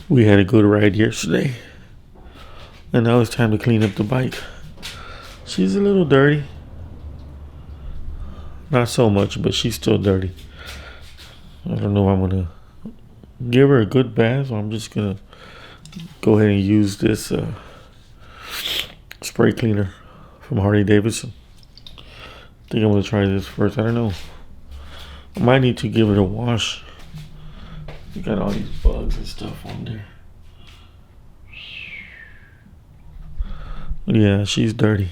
We had a good ride yesterday, and now it's time to clean up the bike. She's a little dirty. Not so much, but she's still dirty. I don't know if I'm gonna give her a good bath, or I'm just gonna go ahead and use this spray cleaner from Harley Davidson. I think I'm gonna try this first. I don't know. I might need to give it a wash. You got all these bugs and stuff on there. Yeah, she's dirty.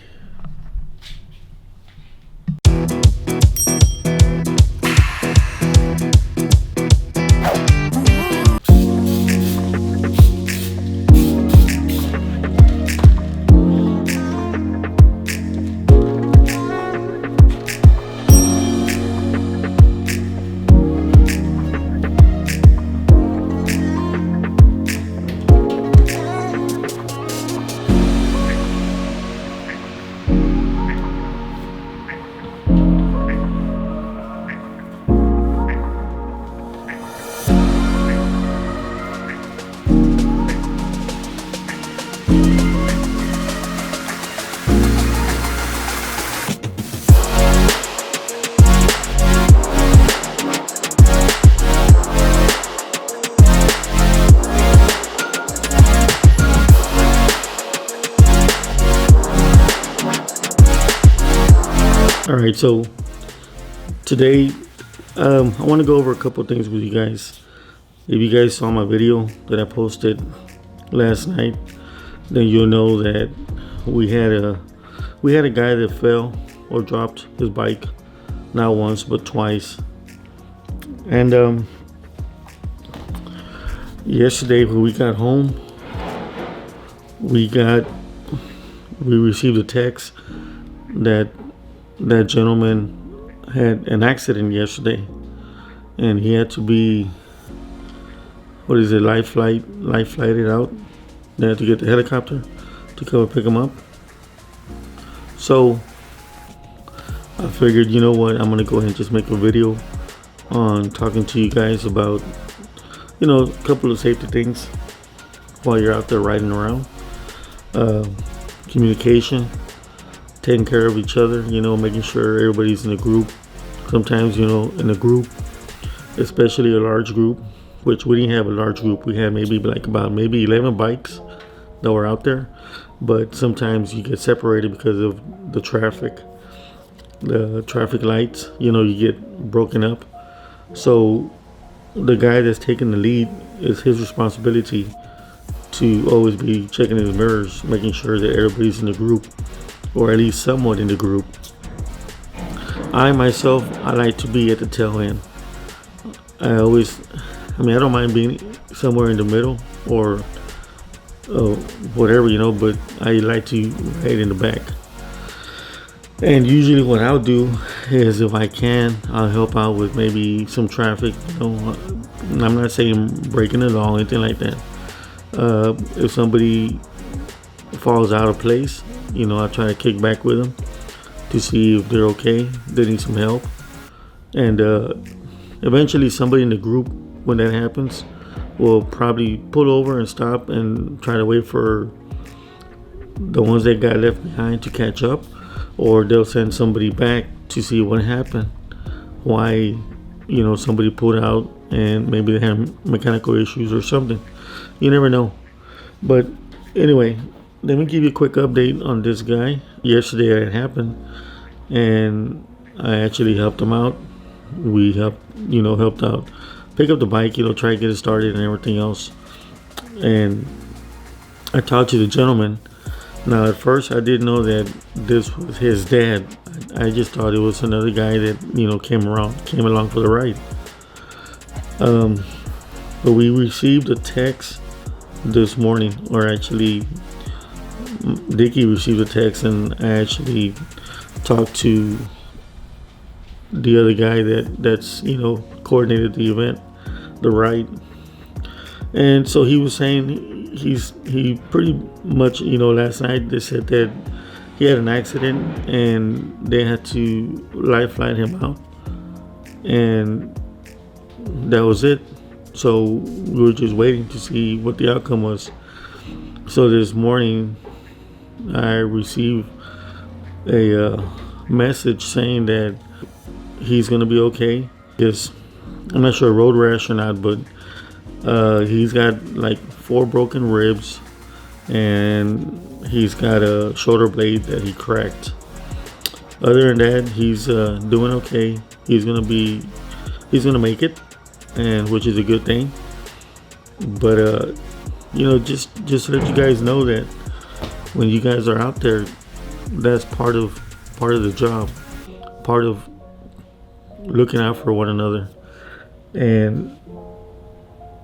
Alright, so today I want to go over a couple of things with you guys. If you guys saw my video that I posted last night, then you'll know that we had a guy that fell or dropped his bike, not once but twice. And yesterday when we got home, we received a text that gentleman had an accident yesterday, and he had to be, life flighted out. They had to get the helicopter to come and pick him up. So I figured, you know what, I'm gonna go ahead and just make a video on talking to you guys about, a couple of safety things while you're out there riding around. Communication, taking care of each other, making sure everybody's in a group. Sometimes, in a group, especially a large group, which we didn't have a large group. We had maybe 11 bikes that were out there. But sometimes you get separated because of the traffic lights, you get broken up. So the guy that's taking the lead, is his responsibility to always be checking his mirrors, making sure that everybody's in the group, or at least somewhat in the group. I myself, I like to be at the tail end. I don't mind being somewhere in the middle or whatever, but I like to ride in the back. And usually what I'll do is, if I can, I'll help out with maybe some traffic. I'm not saying breaking the law or anything like that. If somebody falls out of place, I try to kick back with them to see if they're okay, they need some help. And eventually somebody in the group, when that happens, will probably pull over and stop and try to wait for the ones that got left behind to catch up, or they'll send somebody back to see what happened, why somebody pulled out, and maybe they had mechanical issues or something. You never know. But anyway, let me give you a quick update on this guy. Yesterday it happened, and I actually helped him out. We helped out, pick up the bike, try to get it started and everything else. And I talked to the gentleman. Now at first I didn't know that this was his dad. I just thought it was another guy that came along for the ride. But we received a text this morning, or actually Dickie received a text, and I actually talked to the other guy that's coordinated the event, the ride. And so he was saying he pretty much, last night they said that he had an accident and they had to life flight him out, and that was it. So we were just waiting to see what the outcome was. So this morning I received a message saying that he's gonna be okay. Yes, I'm not sure road rash or not, but he's got like 4 broken ribs, and he's got a shoulder blade that he cracked. Other than that, he's doing okay. He's gonna make it, and which is a good thing. But just to let you guys know that when you guys are out there, that's part of the job, part of looking out for one another. And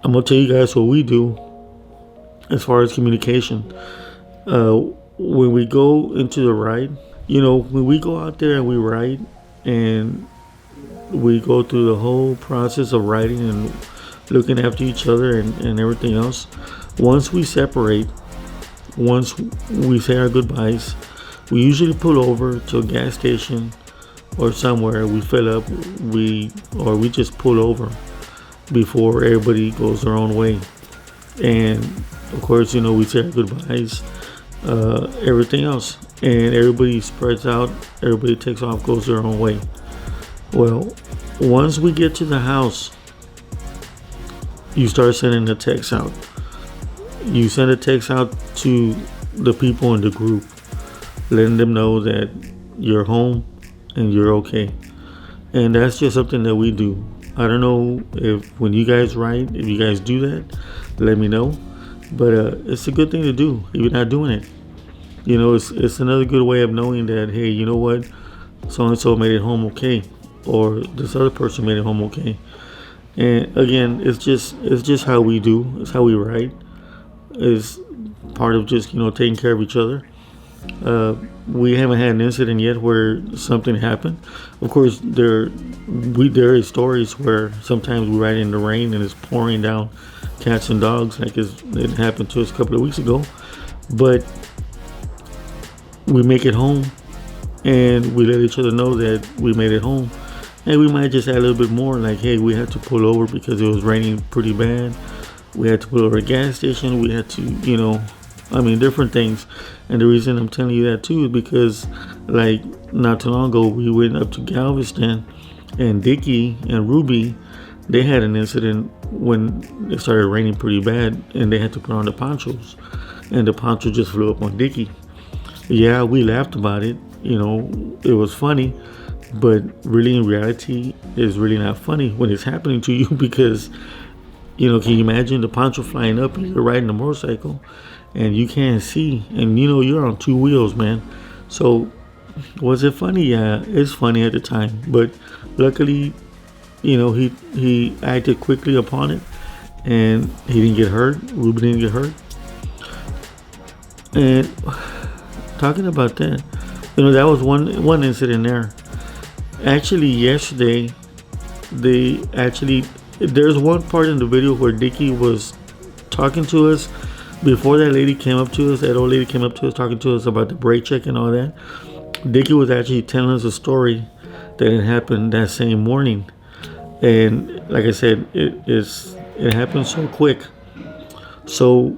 I'm gonna tell you guys what we do as far as communication. When we go into the ride, when we go out there and we ride and we go through the whole process of riding and looking after each other and everything else, once we separate, once we say our goodbyes, we usually pull over to a gas station or somewhere. We fill up, we just pull over before everybody goes their own way. And of course, we say our goodbyes, everything else, and everybody spreads out, everybody takes off, goes their own way. Well, once we get to the house, you start sending a text out. You send a text out to the people in the group, letting them know that you're home and you're okay. And that's just something that we do. I don't know if when you guys ride, if you guys do that, let me know. But it's a good thing to do if you're not doing it. It's another good way of knowing that, hey, you know what, so and so made it home okay, or this other person made it home okay. And again, it's just how we do. It's how we ride. It's part of just taking care of each other. We haven't had an incident yet where something happened. Of course, there is stories where sometimes we ride in the rain and it's pouring down cats and dogs, like it happened to us a couple of weeks ago. But we make it home, and we let each other know that we made it home. And we might just add a little bit more, like, hey, we had to pull over because it was raining pretty bad. We had to pull over at a gas station. We had to, different things. And the reason I'm telling you that too is because, like, not too long ago, we went up to Galveston, and Dickie and Ruby, they had an incident when it started raining pretty bad, and they had to put on the ponchos, and the poncho just flew up on Dickie. Yeah, we laughed about it. It was funny, but really in reality, it's really not funny when it's happening to you because, can you imagine the poncho flying up and you're riding a motorcycle and you can't see, and you're on 2 wheels, man. So was it funny? Yeah, it's funny at the time, but luckily, he acted quickly upon it, and he didn't get hurt. Ruby didn't get hurt. And talking about that, that was one incident there. Actually, yesterday, there's one part in the video where Dickie was talking to us before that lady came up to us. That old lady came up to us talking to us about the brake check and all that. Dickie was actually telling us a story that had happened that same morning, and like I said, it happened so quick. So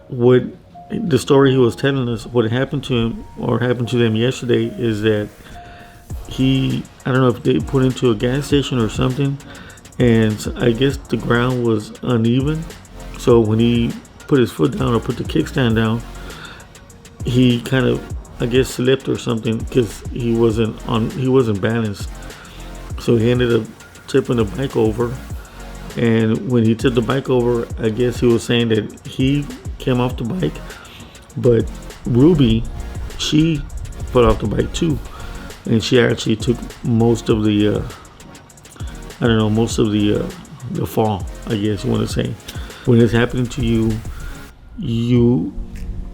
what the story he was telling us, what happened to him or happened to them yesterday, is that I don't know if they put into a gas station or something, and I guess the ground was uneven. So when he put his foot down or put the kickstand down, he kind of, I guess, slipped or something because he wasn't balanced. So he ended up tipping the bike over. And when he tipped the bike over, I guess he was saying that he came off the bike, but Ruby, she fell off the bike too, and she actually took most of the the fall, I guess you want to say. When it's happening to you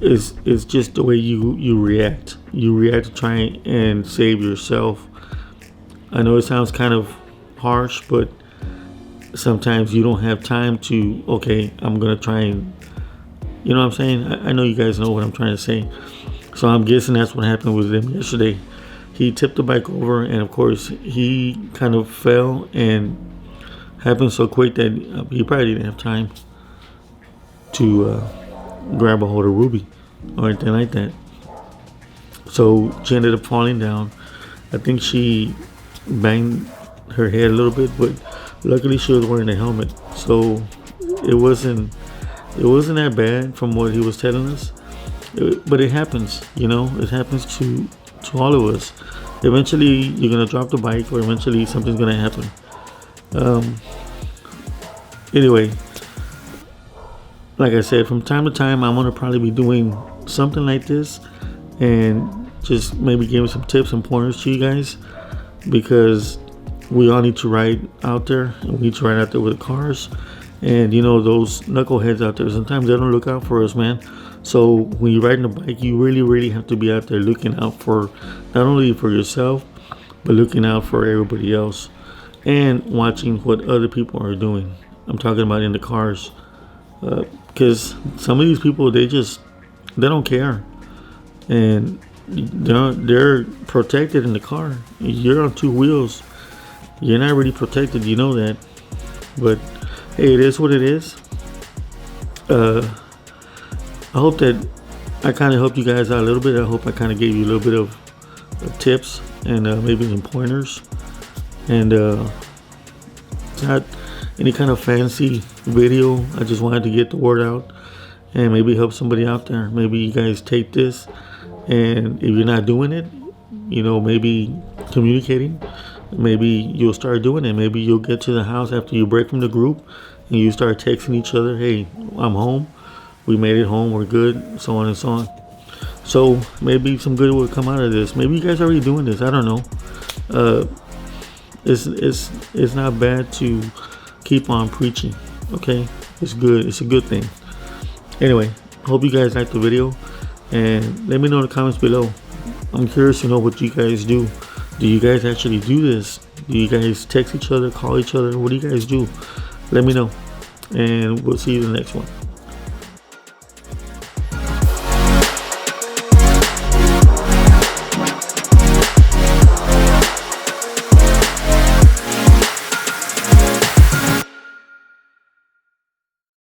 it's just the way you react. You react to try and save yourself. I know it sounds kind of harsh, but sometimes you don't have time to, okay, I'm gonna try and, you know what I'm saying? I know you guys know what I'm trying to say. So I'm guessing that's what happened with him yesterday. He tipped the bike over, and of course he kind of fell and happened so quick that he probably didn't have time to grab a hold of Ruby or anything like that. So she ended up falling down. I think she banged her head a little bit, but luckily she was wearing a helmet, so it wasn't that bad from what he was telling us. But it happens, you know, it happens to all of us. Eventually you're gonna drop the bike, or eventually something's gonna happen. Anyway, like I said, from time to time I'm gonna probably be doing something like this, and just maybe giving some tips and pointers to you guys, because we all need to ride out there, and we need to ride out there with cars. And you know, those knuckleheads out there, sometimes they don't look out for us, man. So when you're riding a bike, you really have to be out there looking out for, not only for yourself, but looking out for everybody else, and watching what other people are doing. I'm talking about in the cars, because some of these people, they don't care, and they're protected in the car. You're on two wheels, you're not really protected, you know that. But hey, it is what it is. I hope that I kind of helped you guys out a little bit. I hope I kind of gave you a little bit of tips and maybe some pointers. And it's not any kind of fancy video. I just wanted to get the word out and maybe help somebody out there. Maybe you guys take this, and if you're not doing it, you know, maybe communicating, maybe you'll start doing it. Maybe you'll get to the house after you break from the group and you start texting each other, hey, I'm home, we made it home, we're good, so on and so on. So maybe some good will come out of this. Maybe you guys are already doing this, I don't know. It's not bad to keep on preaching, okay? It's good, it's a good thing. Anyway, hope you guys liked the video, and let me know in the comments below. I'm curious to know what you guys do. Do you guys actually do this? Do you guys text each other, call each other? What do you guys do? Let me know, and we'll see you in the next one.